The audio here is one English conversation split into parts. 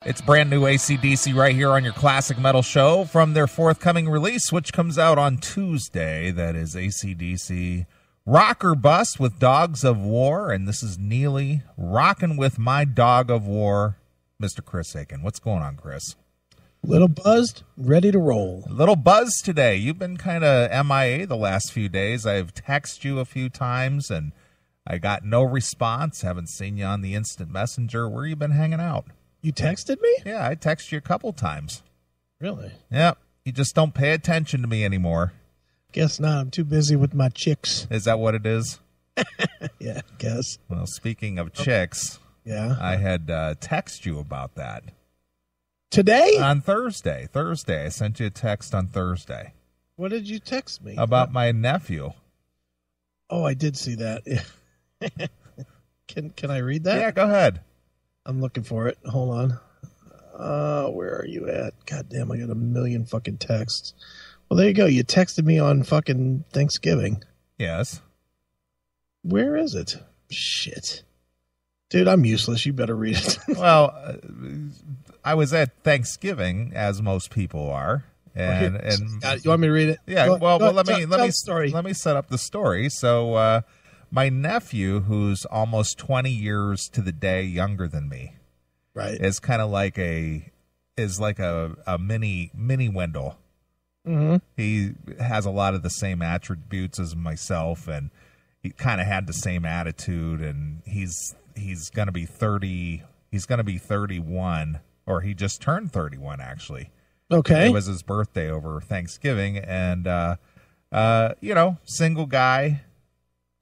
It's brand new AC/DC right here on your Classic Metal Show from their forthcoming release, which comes out on Tuesday. That is AC/DC Rock or Bust with Dogs of War. And this is Neeley rocking with my dog of war, Mr. Chris Aiken. What's going on, Chris? Little buzzed, ready to roll. A little buzz today. You've been kind of MIA the last few days. I've texted you a few times, and I got no response. Haven't seen you on the instant messenger. Where you been hanging out? You texted me? Yeah, I texted you a couple times. Really? Yeah, you just don't pay attention to me anymore. Guess not. I'm too busy with my chicks. Is that what it is? Yeah, I guess. Well, speaking of chicks, yeah, I had texted you about that. Today? On Thursday. I sent you a text on Thursday. What did you text me? About my nephew. Oh, I did see that. Yeah. Can I read that? Yeah, go ahead. I'm looking for it. Hold on. Where are you at? God damn, I got a million fucking texts. Well, there you go. You texted me on fucking Thanksgiving. Yes. Where is it? Shit. Dude, I'm useless. You better read it. Well, I was at Thanksgiving, as most people are. And you want me to read it? Yeah. Let me set up the story. So, my nephew, who's almost 20 years to the day younger than me, right, is kind of like a mini Wendell. Mm-hmm. He has a lot of the same attributes as myself, and he kind of had the same attitude. And he's gonna be 30. He's gonna be 31, or he just turned 31 actually. Okay, it was his birthday over Thanksgiving, and single guy.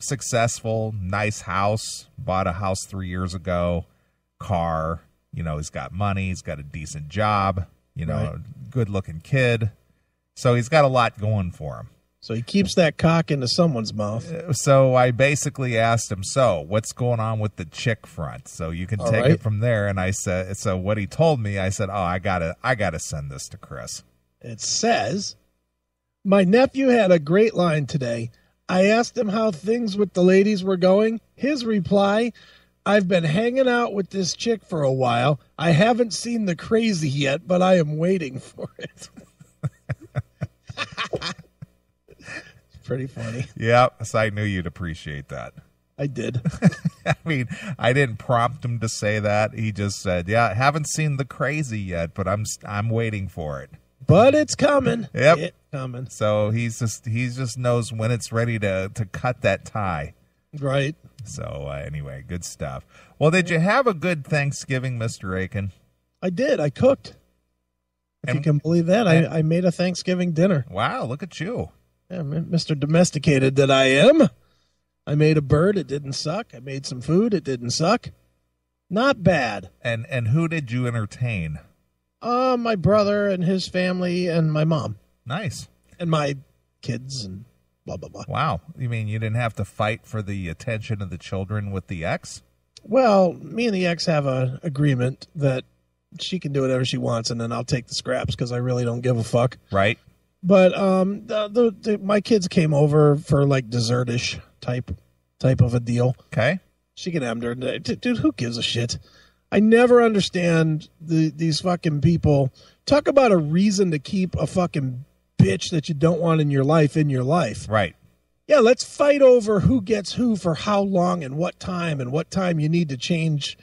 Successful, nice house, bought a house 3 years ago, car, he's got money, he's got a decent job, right. Good looking kid. So he's got a lot going for him. So he keeps that cock into someone's mouth. So I basically asked him, so what's going on with the chick front? So you can take it from there. And I said, so what he told me, I said, I gotta send this to Chris. It says, my nephew had a great line today. I asked him how things with the ladies were going. His reply, I've been hanging out with this chick for a while. I haven't seen the crazy yet, but I am waiting for it. It's pretty funny. Yeah, so I knew you'd appreciate that. I did. I mean, I didn't prompt him to say that. He just said, yeah, I haven't seen the crazy yet, but I'm waiting for it. But it's coming. Yep. It's coming. So he just knows when it's ready to cut that tie. Right. So anyway, good stuff. Well, did you have a good Thanksgiving, Mr. Aiken? I did. I cooked. If you can believe that, I made a Thanksgiving dinner. Wow, look at you. Yeah, Mr. Domesticated that I am. I made a bird. It didn't suck. I made some food. It didn't suck. Not bad. And who did you entertain? My brother and his family and my mom. Nice. And my kids and blah, blah, blah. Wow. You mean you didn't have to fight for the attention of the children with the ex? Well, me and the ex have an agreement that she can do whatever she wants, and then I'll take the scraps because I really don't give a fuck. Right. But my kids came over for like dessert-ish type of a deal. Okay. She can have them. Dude, who gives a shit? I never understand these fucking people. Talk about a reason to keep a fucking bitch that you don't want in your life. Right. Yeah, let's fight over who gets who for how long and what time you need to change,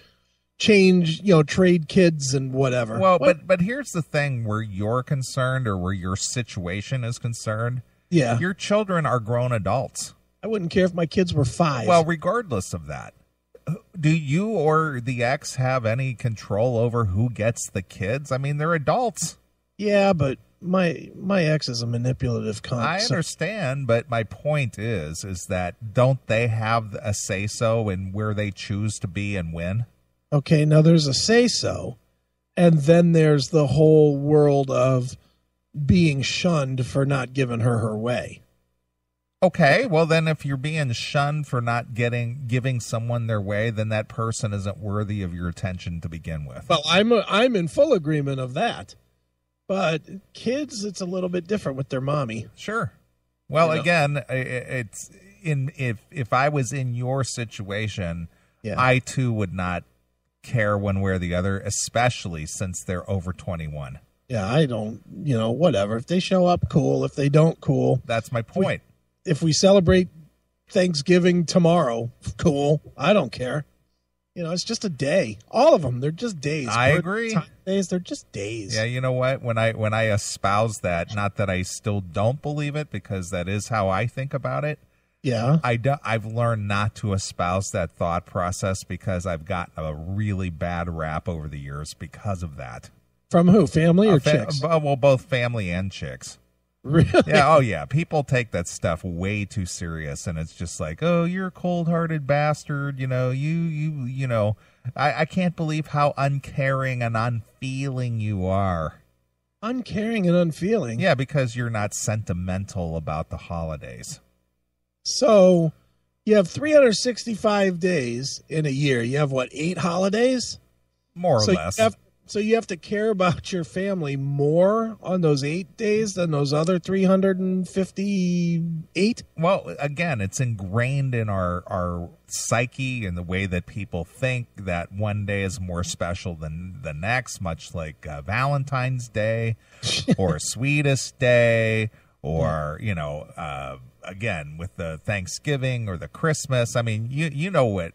trade kids and whatever. Well, but here's the thing where you're concerned or where your situation is concerned. Yeah. Your children are grown adults. I wouldn't care if my kids were 5. Well, regardless of that. Do you or the ex have any control over who gets the kids? I mean, they're adults. Yeah, but my ex is a manipulative cunt. I understand, but my point is that don't they have a say-so in where they choose to be and when? Okay, now there's a say-so, and then there's the whole world of being shunned for not giving her way. Okay, well then if you're being shunned for not giving someone their way, then that person isn't worthy of your attention to begin with. Well, I'm in full agreement of that. But kids, it's a little bit different with their mommy. Sure. Well, again, it's if I was in your situation, I too would not care one way or the other, especially since they're over 21. Yeah, I don't, whatever. If they show up, cool. If they don't, cool. That's my point. If we celebrate Thanksgiving tomorrow, cool. I don't care. It's just a day. All of them, they're just days. I agree. Days, they're just days. Yeah, you know what? When I espouse that, not that I still don't believe it, because that is how I think about it. Yeah. I've learned not to espouse that thought process because I've gotten a really bad rap over the years because of that. From who? Family or chicks? Well, both family and chicks. Really? Yeah. Oh, yeah. People take that stuff way too serious, and it's just like, oh, you're a cold-hearted bastard. I can't believe how uncaring and unfeeling you are. Uncaring and unfeeling? Yeah, because you're not sentimental about the holidays. So you have 365 days in a year. You have, 8 holidays? More or less. So you have to care about your family more on those 8 days than those other 358? Well, again, it's ingrained in our psyche and the way that people think that one day is more special than the next, much like Valentine's Day or Sweetest Day or, again, with the Thanksgiving or the Christmas. I mean, you know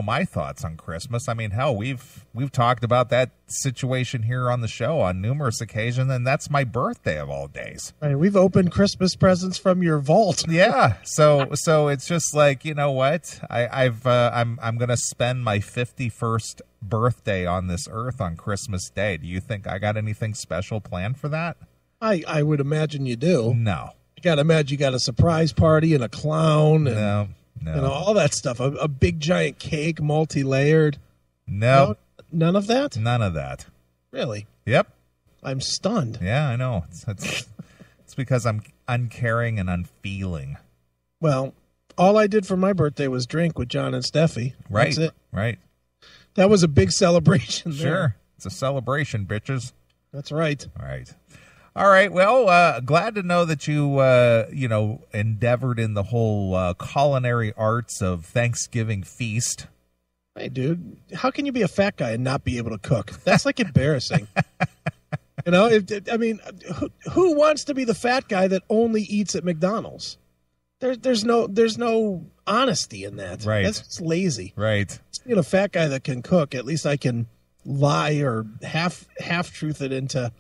my thoughts on Christmas. I mean, hell, we've talked about that situation here on the show on numerous occasions, and that's my birthday of all days. Right, we've opened Christmas presents from your vault. Yeah, so it's just like, you know what? I'm going to spend my 51st birthday on this earth on Christmas Day. Do you think I got anything special planned for that? I would imagine you do. No. You got to imagine you got a surprise party and a clown and No. all that stuff. A big giant cake, multi-layered. No. None of that? None of that. Really? Yep. I'm stunned. Yeah, I know. It's because I'm uncaring and unfeeling. Well, all I did for my birthday was drink with John and Steffi. Right. That's it. Right. That was a big celebration there. Sure. It's a celebration, bitches. That's right. All right. All right. Well, glad to know that you, endeavored in the whole culinary arts of Thanksgiving feast. Hey, dude, how can you be a fat guy and not be able to cook? That's like embarrassing. Who wants to be the fat guy that only eats at McDonald's? There's no honesty in that. Right. That's just lazy. Right. Being a fat guy that can cook, at least I can lie or half truth it into.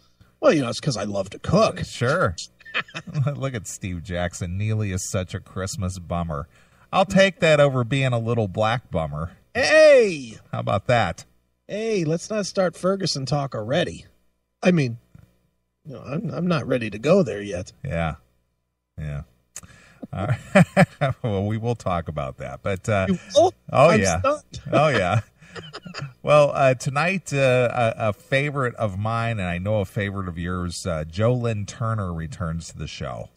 Well, it's because I love to cook. Sure. Look at Steve Jackson. Neeley is such a Christmas bummer. I'll take that over being a little black bummer. Hey! How about that? Hey, let's not start Ferguson talk already. I mean, I'm not ready to go there yet. Yeah. Yeah. Well, we will talk about that. But I'm yeah. stunned. Oh, yeah. Well, tonight, a favorite of mine, and I know a favorite of yours, Joe Lynn Turner returns to the show.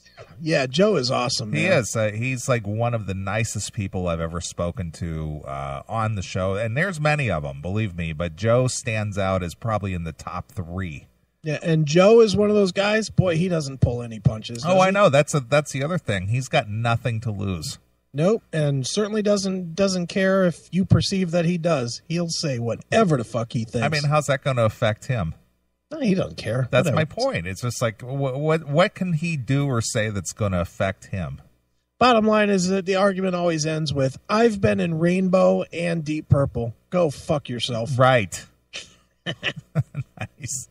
Yeah, Joe is awesome, man. He is. He's like one of the nicest people I've ever spoken to on the show. And there's many of them, believe me, but Joe stands out as probably in the top 3. Yeah, and Joe is one of those guys, boy, he doesn't pull any punches. Oh, I know. That's the other thing. He's got nothing to lose. Nope, and certainly doesn't care if you perceive that he does. He'll say whatever the fuck he thinks. I mean, how's that going to affect him? No, he doesn't care. That's Whatever. my point. It's just like, what can he do or say that's going to affect him? Bottom line is that the argument always ends with, I've been in Rainbow and Deep Purple. Go fuck yourself. Right. Nice.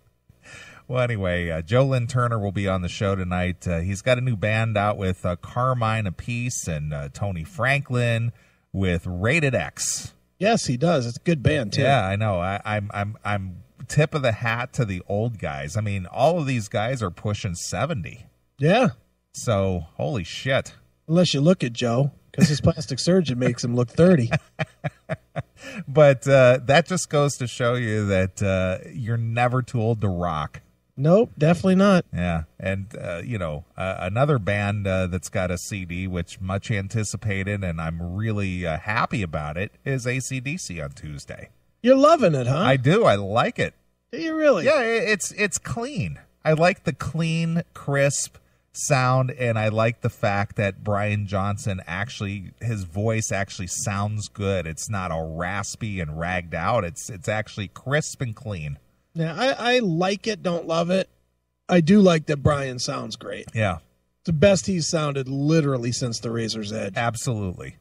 Well, anyway, Joe Lynn Turner will be on the show tonight. He's got a new band out with Carmine Appice and Tony Franklin with Rated X. Yes, he does. It's a good band too. Yeah, I know. I'm tip of the hat to the old guys. I mean, all of these guys are pushing 70. Yeah. So, holy shit. Unless you look at Joe, because his plastic surgeon makes him look 30. But that just goes to show you that you're never too old to rock. Nope, definitely not. Yeah, and, another band that's got a CD, which much anticipated, and I'm really happy about it, is AC/DC on Tuesday. You're loving it, huh? I do. I like it. Do you really? Yeah, it's clean. I like the clean, crisp, sound, and I like the fact that Brian Johnson his voice actually sounds good. It's not all raspy and ragged out. It's actually crisp and clean. Yeah, I like it, don't love it. I do like that Brian sounds great. Yeah. It's the best he's sounded literally since The Razor's Edge. Absolutely.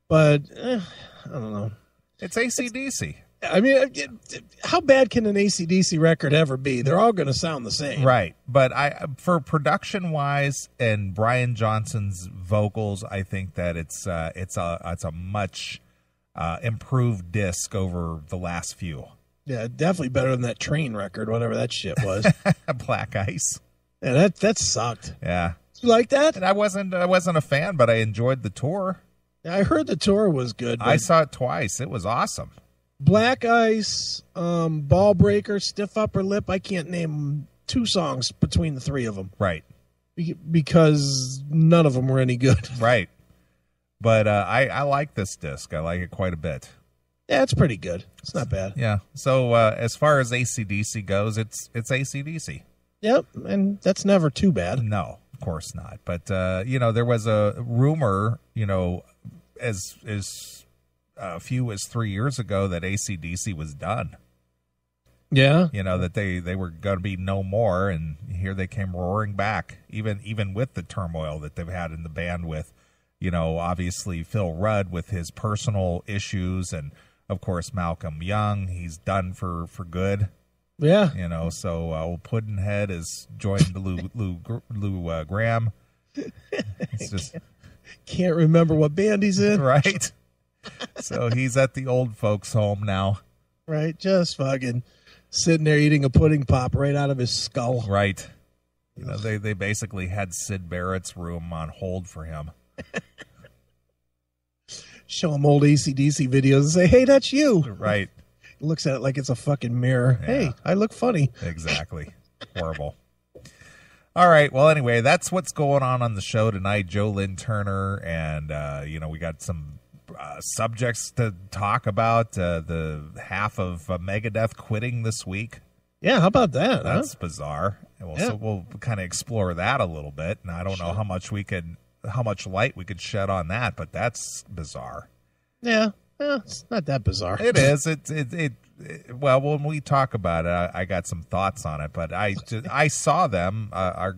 But, I don't know. It's AC/DC. I mean, how bad can an AC/DC record ever be? They're all going to sound the same. Right. But for production-wise and Brian Johnson's vocals, I think that it's a much improved disc over the last few. Yeah, definitely better than that Train record, whatever that shit was. Black Ice. Yeah, that sucked. Yeah. You like that? And I wasn't a fan, but I enjoyed the tour. I heard the tour was good. I saw it twice. It was awesome. Black Ice, Ball Breaker, Stiff Upper Lip. I can't name 2 songs between the 3 of them. Right. Because none of them were any good. Right. But I like this disc. I like it quite a bit. Yeah, it's pretty good. It's not bad. Yeah. So as far as AC/DC goes, it's AC/DC. Yep, and that's never too bad. No, of course not. But there was a rumor, as few as 3 years ago that AC/DC was done. Yeah. That they were going to be no more, and here they came roaring back, even with the turmoil that they've had in the band with, obviously Phil Rudd with his personal issues, and of course Malcolm Young, he's done for good. Yeah. So old Puddinhead has joined Lou Graham. It's just can't remember what band he's in. Right. So he's at the old folks' home now. Right. Just fucking sitting there eating a pudding pop right out of his skull. Right. They basically had Sid Barrett's room on hold for him. Show him old AC/DC videos and say, hey, that's you. Right. He looks at it like it's a fucking mirror. Yeah. Hey, I look funny. Exactly. Horrible. All right. Well, anyway, that's what's going on the show tonight. Joe Lynn Turner, and, we got some subjects to talk about. The half of Megadeth quitting this week. Yeah, how about that? That's bizarre. And so we'll kind of explore that a little bit. And I don't know how much light we could shed on that, but that's bizarre. Yeah. Well, it's not that bizarre. It is. Well, when we talk about it, I got some thoughts on it. But I saw them.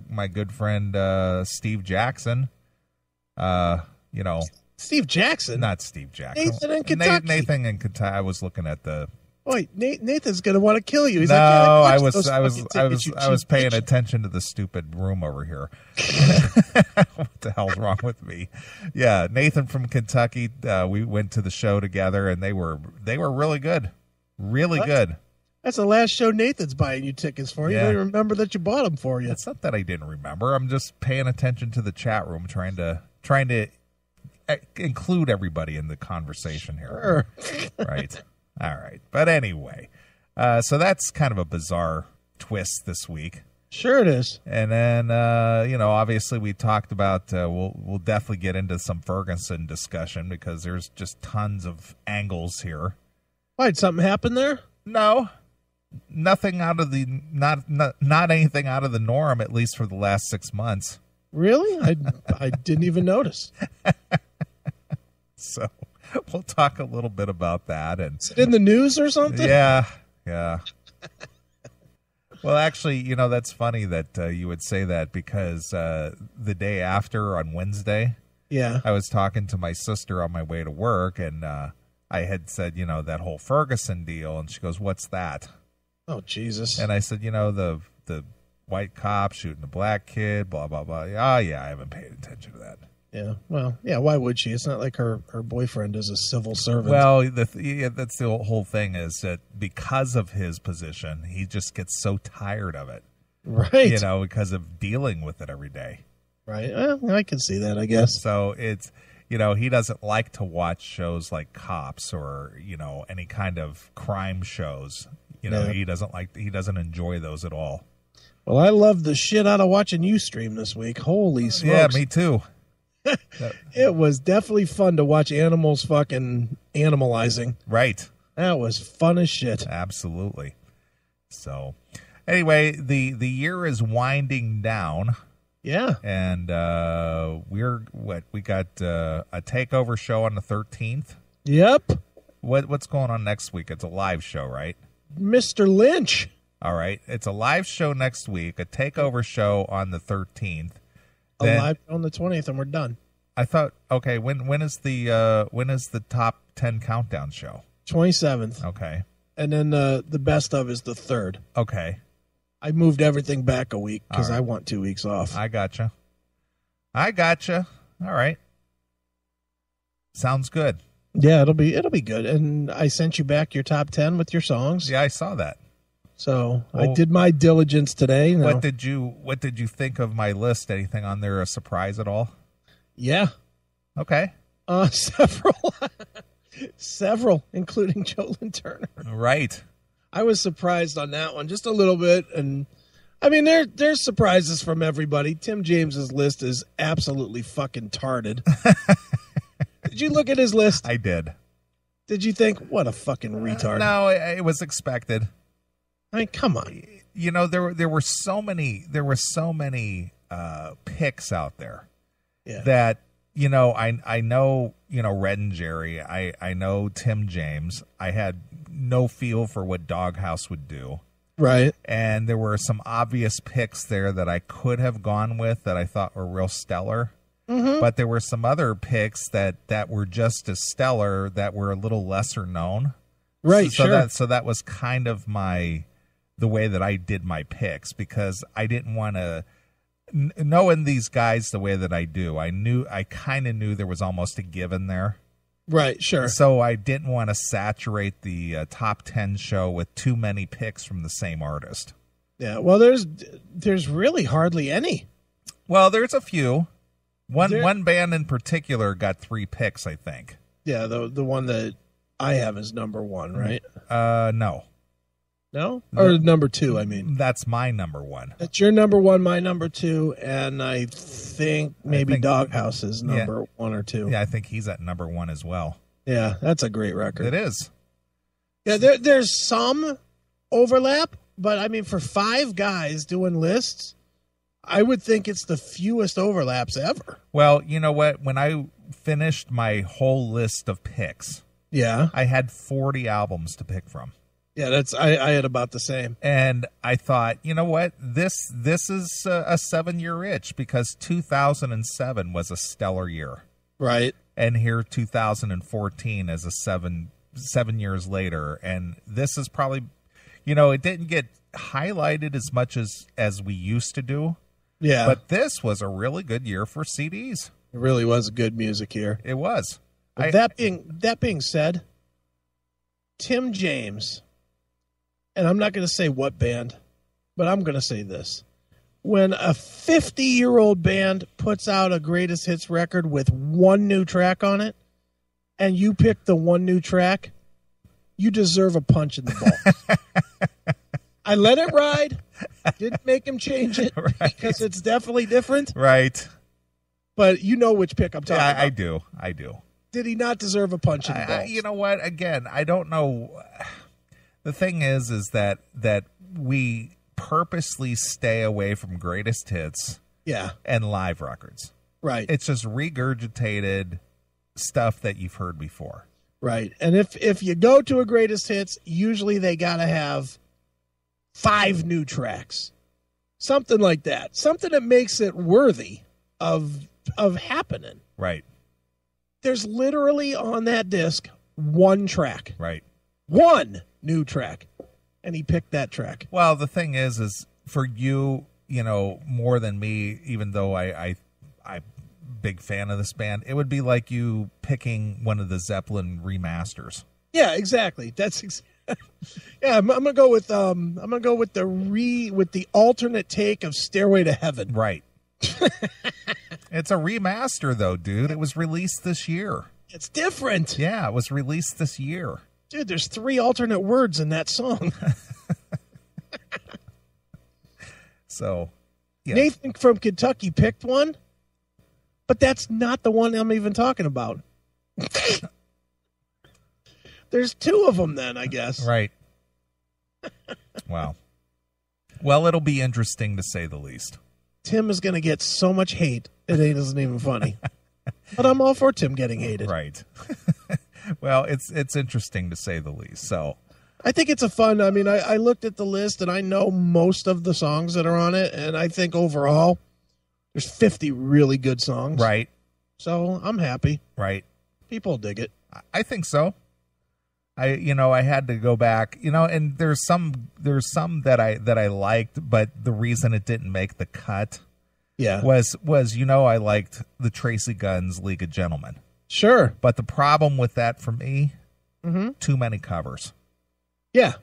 My good friend Steve Jackson. Steve Jackson, not Steve Jackson. Nathan in Kentucky. Nathan in Kentucky. I was looking at the. Wait, Nathan's gonna want to kill you. He's no, like, I was paying attention to the stupid room over here. What the hell's wrong with me? Yeah, Nathan from Kentucky. We went to the show together, and they were really good, really good. That's the last show Nathan's buying you tickets for. You don't even remember that you bought them for you. It's not that I didn't remember. I'm just paying attention to the chat room, trying to include everybody in the conversation here. Sure. Right. All right. But anyway, so that's kind of a bizarre twist this week. Sure it is. And then, obviously we talked about, we'll definitely get into some Ferguson discussion because there's just tons of angles here. Why, did something happen there? No, nothing out of not anything out of the norm, at least for the last 6 months. Really? I didn't even notice. So we'll talk a little bit about that. And is it in the news or something? Yeah. Well, actually, that's funny that you would say that because the day after on Wednesday, I was talking to my sister on my way to work, and I had said, that whole Ferguson deal, and she goes, "What's that?" Oh, Jesus. And I said, the white cop shooting a black kid, blah, blah, blah. Oh, yeah, I haven't paid attention to that. Yeah, well, yeah, why would she? It's not like her boyfriend is a civil servant. Well, that's the whole thing is that because of his position, he just gets so tired of it. Right. Because of dealing with it every day. Right. Well, I can see that, I guess. So it's, he doesn't like to watch shows like Cops or, any kind of crime shows. He doesn't enjoy those at all. Well, I loved the shit out of watching you stream this week. Holy smokes. Yeah, me too. It was definitely fun to watch animals fucking animalizing. Right. That was fun as shit. Absolutely. So, anyway, the year is winding down. Yeah. And we got a takeover show on the 13th. Yep. What's going on next week? It's a live show, right? Mr. Lynch. All right. It's a live show next week, a takeover show on the 13th. A live show on the 20th, and we're done. I thought, okay, when is the top 10 countdown show? 27th. Okay. And then the best of is the 3rd. Okay. I moved everything back a week because All right. I want 2 weeks off. I gotcha. All right. Sounds good. Yeah, it'll be good. And I sent you back your top 10 with your songs. Yeah, I saw that. So I did my diligence today. What did you think of my list? Anything on there a surprise at all? Yeah. Okay. Several, including Jolyn Turner. Right. I was surprised on that one just a little bit, and I mean there's surprises from everybody. Tim James's list is absolutely fucking tarded. Did you look at his list? I did. Did you think, what a fucking retard? No, it was expected. I mean, come on. You know, there were so many picks out there that, you know, I know, you know, Red and Jerry. I know Tim James. I had no feel for what Doghouse would do. Right. And there were some obvious picks there that I could have gone with that I thought were real stellar. Mm-hmm. But there were some other picks that were just as stellar that were a little lesser known. Right, sure. So that was kind of the way that I did my picks, because I didn't want to, knowing these guys the way that I do, I kind of knew there was almost a given there. Right, sure. So I didn't want to saturate the top 10 show with too many picks from the same artist. Yeah, well, there's really hardly any. Well, there's a few. One band in particular got 3 picks, I think. Yeah, the one that I have is number 1, right? No. No? Or number 2, I mean. That's my number 1. That's your number 1, my number 2, and I think Doghouse is number 1 or 2. Yeah, I think he's at number 1 as well. Yeah, that's a great record. It is. Yeah, there's some overlap, but I mean, for 5 guys doing lists, I would think it's the fewest overlaps ever. Well, you know what? When I finished my whole list of picks, I had 40 albums to pick from. Yeah, I had about the same. And I thought, you know what? This is a 7-year itch, because 2007 was a stellar year. Right. And here 2014 is a 7 years later. And this is probably, you know, it didn't get highlighted as much as we used to do. Yeah. But this was a really good year for CDs. It really was good music here. It was. That being said, Tim James, and I'm not going to say what band, but I'm going to say this. When a 50-year-old band puts out a greatest hits record with 1 new track on it, and you pick the 1 new track, you deserve a punch in the balls. I let it ride. Didn't make him change it, because it's definitely different. Right. But you know which pick I'm talking about. I do. Did he not deserve a punch in the balls? You know what? Again, I don't know. The thing is that we purposely stay away from greatest hits and live records. Right. It's just regurgitated stuff that you've heard before. Right. And if you go to a greatest hits, usually they got to have 5 new tracks. Something like that. Something that makes it worthy of happening. Right. There's literally on that disc 1 track. Right. 1 new track. And he picked that track. Well, the thing is for you, you know, more than me, even though I'm big fan of this band, it would be like you picking one of the Zeppelin remasters. Yeah, exactly. That's yeah. I'm gonna go with the alternate take of Stairway to Heaven. Right. It's a remaster, though, dude. It was released this year. It's different. Yeah, it was released this year. Dude, there's 3 alternate words in that song. So, yeah. Nathan from Kentucky picked one, but that's not the one I'm even talking about. There's 2 of them then, I guess. Right. Wow. Well, it'll be interesting to say the least. Tim is going to get so much hate, it isn't even funny. But I'm all for Tim getting hated. Right. Well, it's interesting to say the least. So I think it's a fun. I mean, I looked at the list and I know most of the songs that are on it, and I think overall there's 50 really good songs. Right. So I'm happy. Right. People dig it. I think so. I had to go back, and there's some that I liked, but the reason it didn't make the cut was I liked the Tracy Guns League of Gentlemen. Sure. But the problem with that for me, too many covers. Yeah.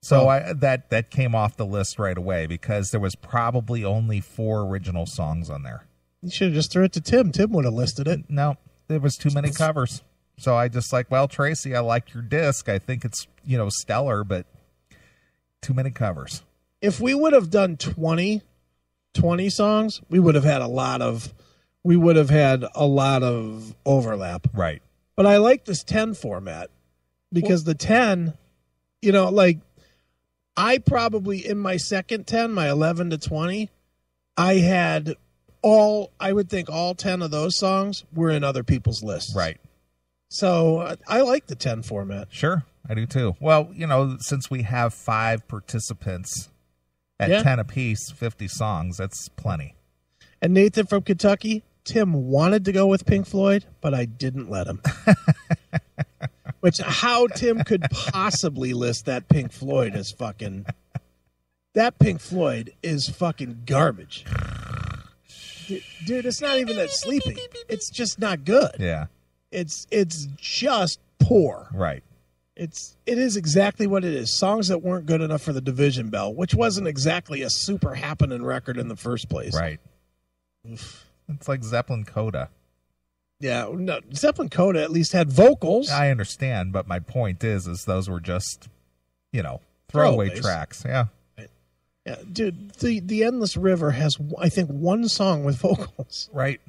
So that came off the list right away because there was probably only 4 original songs on there. You should have just threw it to Tim. Tim would have listed it. No, there was too many covers. So I just Tracy, I like your disc. I think it's, stellar, but too many covers. If we would have done 20 songs, we would have had a lot of overlap. Right. But I like this 10 format because the 10, I probably in my second 10, my 11 to 20, I would think all 10 of those songs were in other people's lists. Right. So I like the 10 format. Sure, I do too. Well, since we have 5 participants at 10 apiece, 50 songs, that's plenty. And Nathan from Kentucky, Tim wanted to go with Pink Floyd, but I didn't let him. How Tim could possibly list that Pink Floyd as fucking... That Pink Floyd is fucking garbage. Dude, it's not even that sleepy. It's just not good. Yeah. It's just poor. Right. It is exactly what it is. Songs that weren't good enough for the division bell, which wasn't exactly a super happening record in the first place. Right. Oof. It's like Zeppelin Coda. Yeah, no, Zeppelin Coda at least had vocals. I understand, but my point is those were just, throwaway tracks. Yeah. Yeah, dude, the Endless River has, I think, 1 song with vocals. Right.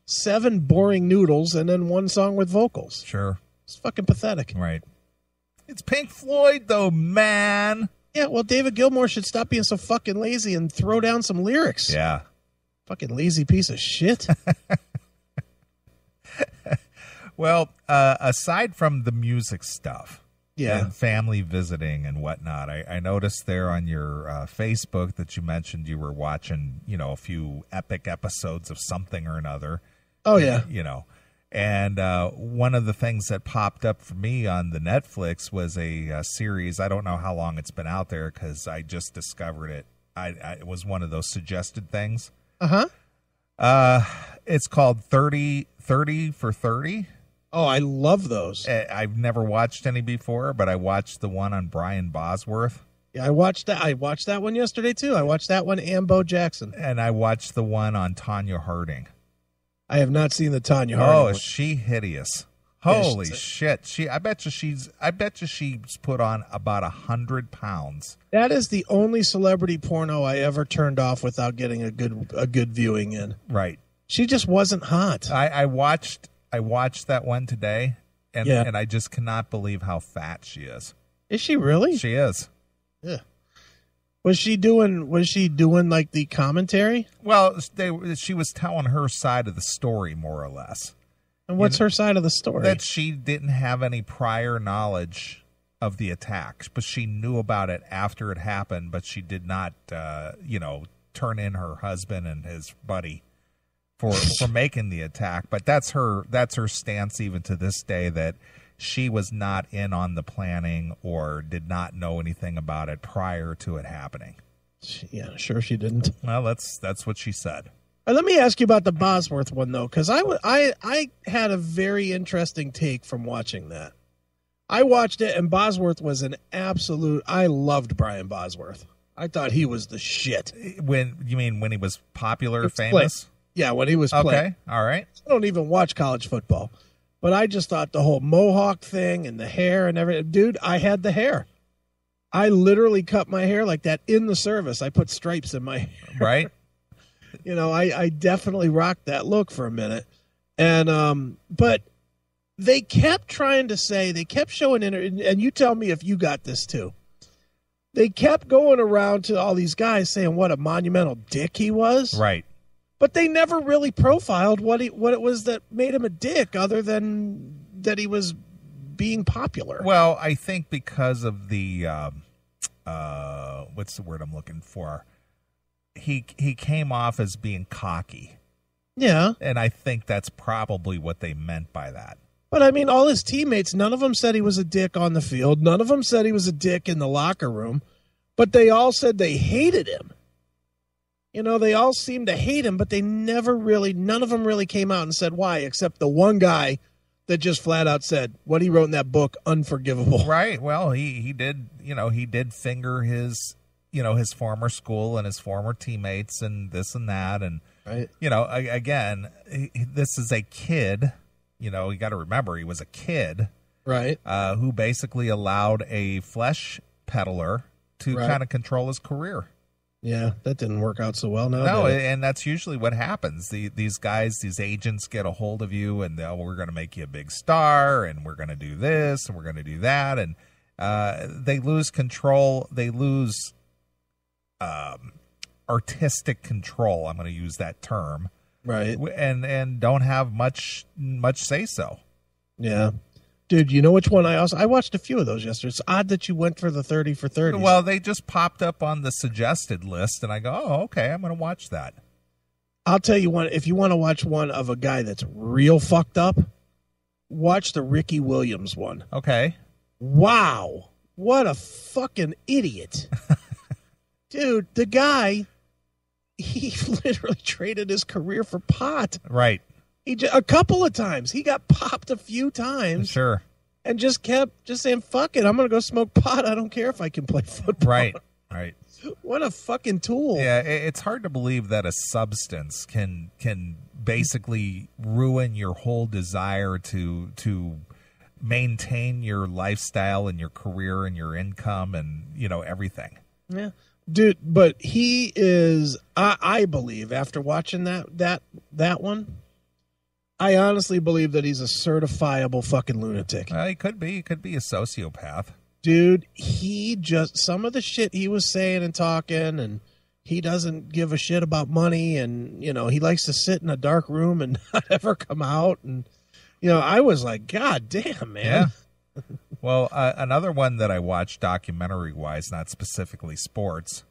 7 boring noodles and then 1 song with vocals. Sure. It's fucking pathetic. Right. It's Pink Floyd, though, man. Yeah, well, David Gilmour should stop being so fucking lazy and throw down some lyrics. Yeah. Fucking lazy piece of shit. Well, aside from the music stuff, and family visiting and whatnot, I noticed there on your Facebook that you mentioned you were watching, a few epic episodes of something or another. Oh, yeah. And one of the things that popped up for me on the Netflix was a series. I don't know how long it's been out there because I just discovered it. It was one of those suggested things. It's called 30 for 30. Oh, I love those. I've never watched any before, but I watched the one on Brian Bosworth. Yeah, I watched that one yesterday, too. I watched that one and Bo Jackson. And I watched the one on Tanya Harding. I have not seen the Tanya Harding one. Oh, is she hideous? Holy shit. I bet you she's put on about 100 pounds. That is the only celebrity porno I ever turned off without getting a good viewing in. Right. She just wasn't hot. I watched that one today, and I just cannot believe how fat she is. Is she really? She is. Yeah. Was she doing like the commentary? Well, she was telling her side of the story more or less. And what's her side of the story? That she didn't have any prior knowledge of the attack, but she knew about it after it happened, but she did not turn in her husband and his buddy for making the attack. But that's her stance even to this day, that she was not in on the planning or did not know anything about it prior to it happening. Yeah, sure she didn't. Well, that's what she said. Let me ask you about the Bosworth one, though, because I had a very interesting take from watching that. I watched it, and Bosworth was an absolute... I loved Brian Bosworth. I thought he was the shit. When he was popular, famous? Yeah, when he was playing. Okay, all right. I don't even watch college football. But I just thought the whole mohawk thing and the hair and everything. Dude, I had the hair. I literally cut my hair like that in the service. I put stripes in my hair. Right. I definitely rocked that look for a minute. And but they kept trying to say, they kept showing, and you tell me if you got this too. they kept going around to all these guys saying what a monumental dick he was. Right. But they never really profiled what it was that made him a dick, other than that he was being popular. Well, I think because of the what's the word I'm looking for? He came off as being cocky. Yeah. And I think that's probably what they meant by that. But, I mean, all his teammates, none of them said he was a dick on the field. None of them said he was a dick in the locker room. But they all said they hated him. You know, they all seemed to hate him, but they never really, none of them really came out and said why, except the one guy that just flat out said what he wrote in that book, Unforgivable. Right. Well, he did, he did finger his, his former school and his former teammates and this and that. And, right. Again, this is a kid, you got to remember he was a kid. Right. Who basically allowed a flesh peddler to kind of control his career. Yeah, that didn't work out so well. No, and that's usually what happens. These guys, these agents get a hold of you, and we're going to make you a big star, and we're going to do this, and we're going to do that, and they lose control. They lose artistic control. I'm going to use that term, right? And don't have much say so. Yeah. Dude, you know which one I watched a few of those yesterday. It's odd that you went for the 30 for 30. Well, they just popped up on the suggested list, and I go, oh, okay, I'm going to watch that. I'll tell you one, if you want to watch one of a guy that's real fucked up, watch the Ricky Williams one. Okay. Wow. What a fucking idiot. Dude, the guy, he literally traded his career for pot. Right. A couple of times. He got popped a few times. Sure. And just kept saying, fuck it, I'm going to go smoke pot. I don't care if I can play football. Right. What a fucking tool. Yeah, it's hard to believe that a substance can basically ruin your whole desire to maintain your lifestyle and your career and your income and, everything. Yeah. Dude, but he is, I believe, after watching that one, I honestly believe that he's a certifiable fucking lunatic. He could be. He could be a sociopath. Dude, some of the shit he was saying and talking, and he doesn't give a shit about money, and, he likes to sit in a dark room and not ever come out. And, I was like, God damn, man. Yeah. Well, another one that I watched documentary-wise, not specifically sports,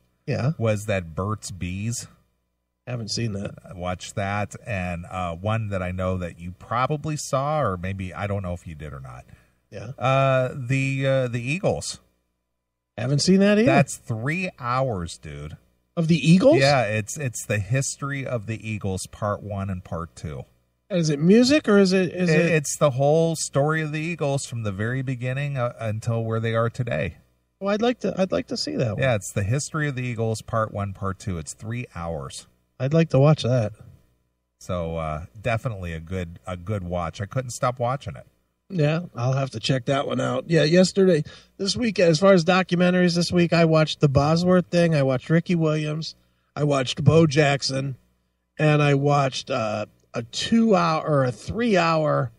was that Burt's Bees. Haven't seen that. I watched that, and one that I know that you probably saw, or maybe I don't know if you did or not. Yeah. The Eagles. Haven't seen that either. That's 3 hours, dude. Of the Eagles? Yeah, it's the history of the Eagles, part 1 and part 2. Is it music or is it? It's the whole story of the Eagles from the very beginning until where they are today. Well, I'd like to see that one. Yeah, it's the history of the Eagles, part 1, part 2. It's 3 hours. I'd like to watch that. So definitely a good watch. I couldn't stop watching it. Yeah, I'll have to check that one out. Yeah, this week, as far as documentaries this week, I watched the Bosworth thing. I watched Ricky Williams. I watched Bo Jackson. And I watched a 2-hour or a 3-hour,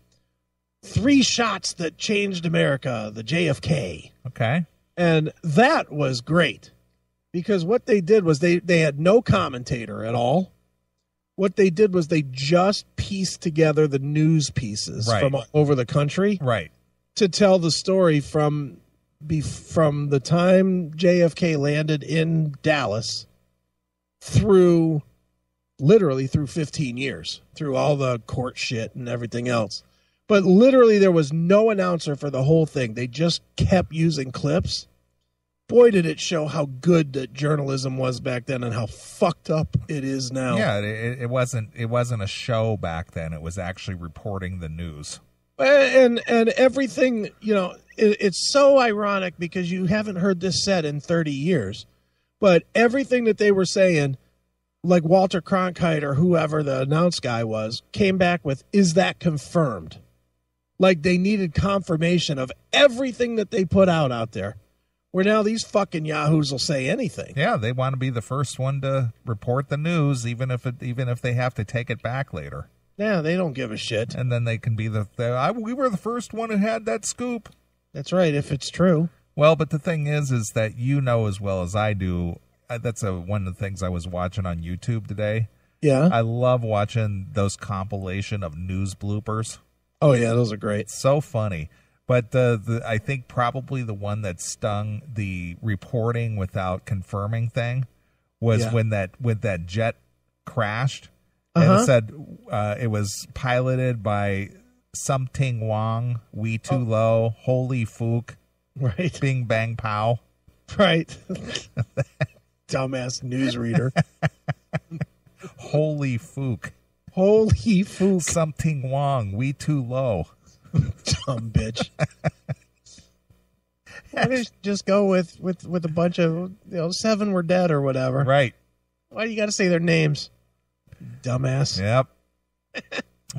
3 shots that changed America, the JFK. Okay. And that was great. Because what they did was they had no commentator at all. What they did was they just pieced together the news pieces from all over the country, to tell the story from the time JFK landed in Dallas through 15 years, through all the court shit and everything else. But literally there was no announcer for the whole thing. They just kept using clips. Boy, did it show how good that journalism was back then and how fucked up it is now. Yeah, it wasn't a show back then. It was actually reporting the news. And everything, it's so ironic because you haven't heard this said in 30 years. But everything that they were saying, like Walter Cronkite or whoever the announce guy was, came back with, is that confirmed? Like they needed confirmation of everything that they put out there. Where now these fucking yahoos will say anything. Yeah, they want to be the first one to report the news, even if they have to take it back later. Yeah, they don't give a shit. And then they can be we were the first one who had that scoop. That's right, if it's true. Well, but the thing is that you know as well as I do, that's one of the things I was watching on YouTube today. Yeah. I love watching those compilation of news bloopers. Oh, yeah, those are great. It's so funny. But I think probably the one that stung the reporting without confirming thing was when that jet crashed. And it said it was piloted by Something Wong, We Too Low, Holy Fook, Right. Bing Bang Pow. Right. Dumbass newsreader. Holy Fook. Holy Fook. Something Wong, We Too Low. Dumb bitch. Why don't you just go with a bunch of 7 were dead or whatever? Right. Why do you got to say their names? Dumbass. Yep.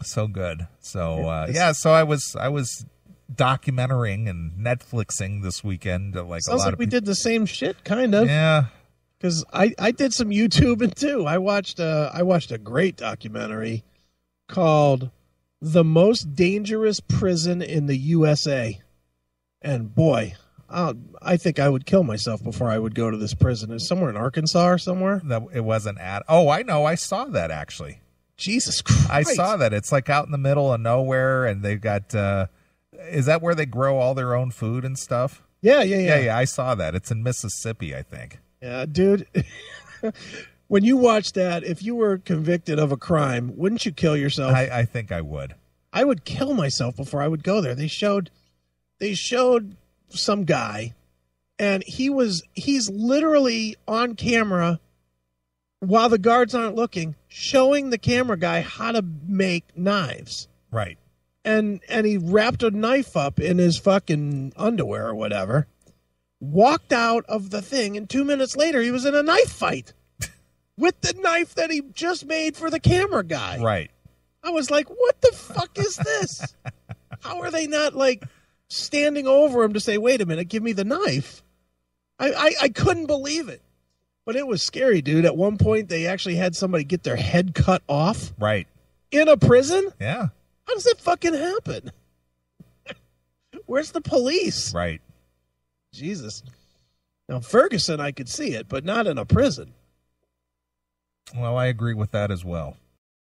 So good. So so I was documenting and Netflixing this weekend. Sounds like we did the same shit, kind of. Yeah. Because I did some YouTubing too. I watched a great documentary called "The Most Dangerous Prison in the USA," and boy, I think I would kill myself before I would go to this prison. It's somewhere in Arkansas or somewhere. No, it wasn't at. Oh, I know. I saw that actually. Jesus Christ! I saw that. It's like out in the middle of nowhere, and they've got. Is that where they grow all their own food and stuff? Yeah. I saw that. It's in Mississippi, I think. Yeah, dude. When you watch that, if you were convicted of a crime, wouldn't you kill yourself? I think I would. I would kill myself before I would go there. They showed some guy, and he's literally on camera while the guards aren't looking, showing the camera guy how to make knives. Right. And he wrapped a knife up in his fucking underwear or whatever, walked out of the thing, and 2 minutes later he was in a knife fight with the knife that he just made for the camera guy. Right. I was like, what the fuck is this? How are they not like standing over him to say, wait a minute, give me the knife? I couldn't believe it. But it was scary, dude. At one point, they actually had somebody get their head cut off. Right. In a prison? Yeah. How does that fucking happen? Where's the police? Right. Jesus. Now, Ferguson, I could see it, but not in a prison. Well, I agree with that as well.